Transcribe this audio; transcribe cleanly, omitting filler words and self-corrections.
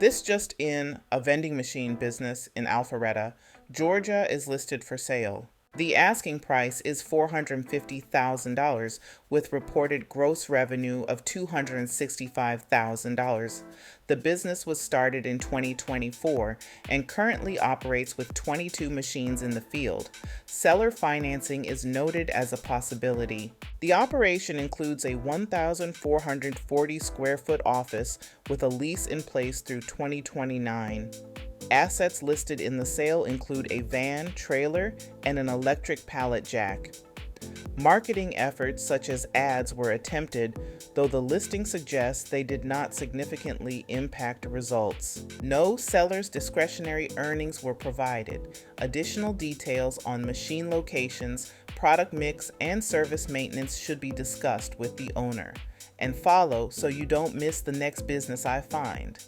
This just in, a vending machine business in Alpharetta, Georgia is listed for sale. The asking price is $450,000 with reported gross revenue of $265,000. The business was started in 2024 and currently operates with 22 machines in the field. Seller financing is noted as a possibility. The operation includes a 1,440 square foot office with a lease in place through 2029. Assets listed in the sale include a van, trailer, and an electric pallet jack. Marketing efforts such as ads were attempted, though the listing suggests they did not significantly impact results. No seller's discretionary earnings were provided. Additional details on machine locations, product mix, and service maintenance should be discussed with the owner. And follow so you don't miss the next business I find.